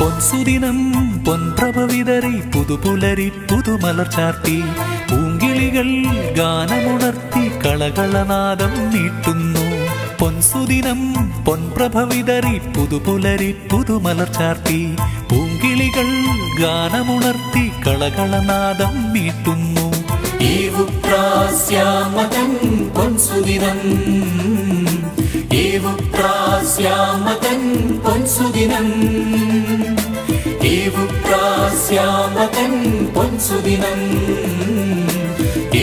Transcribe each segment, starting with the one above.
പൊൻസുദിനം പൊൻപ്രഭ വിതറി പുതുപുലരി പുതുമലർ ചാർത്തി പൂങ്കിളികൾ ഗാനമുണർത്തി കളകളനാദം നീട്ടുന്നു. പൊൻസുദിനം പൊൻപ്രഭ വിതറി പുതുപുലരി പുതുമലർ ചാർത്തി പൂങ്കിളികൾ ഗാനമുണർത്തി കളകളനാദം നീട്ടുന്നു. ഏവുപ്രാസ്യാമതൻ പൊൻസുദിനം, ഏവുപ്രാസ്യാമതൻ പൊൻസുദിനം, ഏവുപ്രാസ്യാമതൻ പൊൻസുദിനം,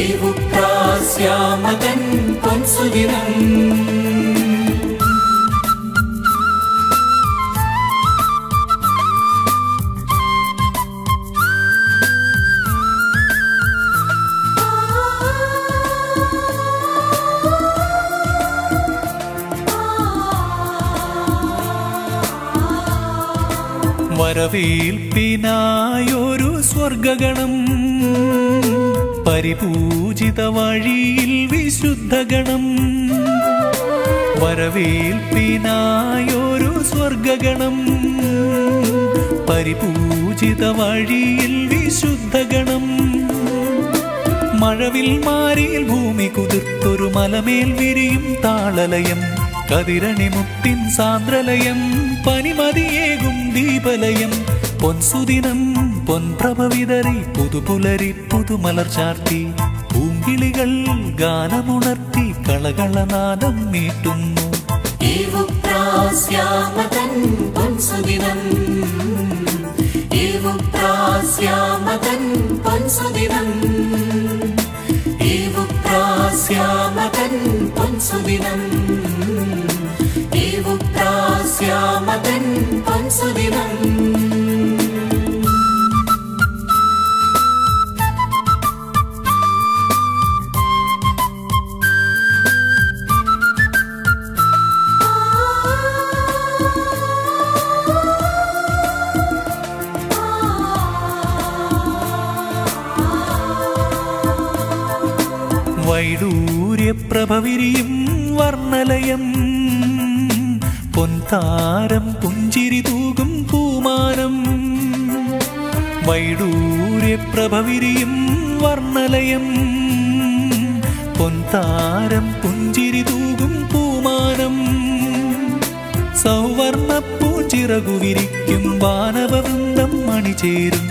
ഏവുപ്രാസ്യാമതൻ പൊൻസുദിനം. വരവേൽപ്പിനായൊരു സ്വർഗഗണം, പരിപൂജിത വഴിയിൽ വിശുദ്ധഗണം. വരവേൽപ്പിനായൊരു സ്വർഗഗണം, പരിപൂജിത വഴിയിൽ വിശുദ്ധഗണം. മഴവിൽ മാരിയിൽ ഭൂമി കുതിർത്തൊരു മലമേൽ വിരിയും താളലയം, കതിരണിമുത്തിൻ സാന്ദ്രലയം, പനിമതിയേകും ദീപലയം. പൊൻസുദിനം പൊൻപ്രഭ വിതറി പുതുപുലരി പുതുമലർ ചാർത്തി പൂങ്കിളികൾ ഗാനമുണർത്തി കളകളനാദം മീട്ടുന്നു. ഏവുപ്രാസ്യാമതൻ പൊൻസുദിനം, ഏവുപ്രാസ്യാമതൻ പൊൻസുദിനം, ഏവുപ്രാസ്യാമതൻ പൊൻസുദിനം, ഏവുപ്രാസ്യാമതൻ പൊൻസുദിനം. വൈഡൂര്യപ്രഭ വിരിയും വർണ്ണലയം, പൊൻതാരം പുഞ്ചിരി തൂകും പൂമാനം. വൈഡൂര്യപ്രഭ വിരിയും വർണ്ണലയം, പൊൻതാരം പുഞ്ചിരി തൂകും പൂമാനം. സൗവർണ പൂച്ചിറകു വിരിക്കും വാനവവൃന്ദം മണിചേരും,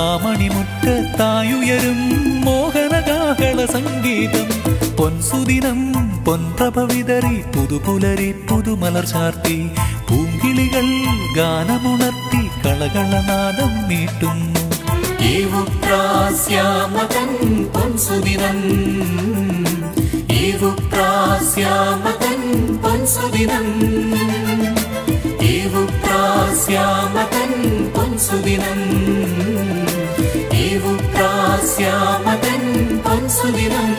ആ മണിമുറ്റത്തായുയരും മോഹനഗാഹള സംഗീതം. പൊൻസുദിനം പൊൻപ്രഭ വിതറി പുതുപുലരി പുതുമലർ ചാർത്തി പൂങ്കിളികൾ ഗാനമുണർത്തി കളകളനാദം മീട്ടുന്നു. ഏവുപ്രാസ്യാമതൻ പൊൻസുദിനം, ഏവുപ്രാസ്യാമതൻ പൊൻസുദിനം, ഏവുപ്രാസ്യാമതൻ പൊൻസുദിനം, ഏവുപ്രാസ്യാമതൻ പൊൻസുദിനം.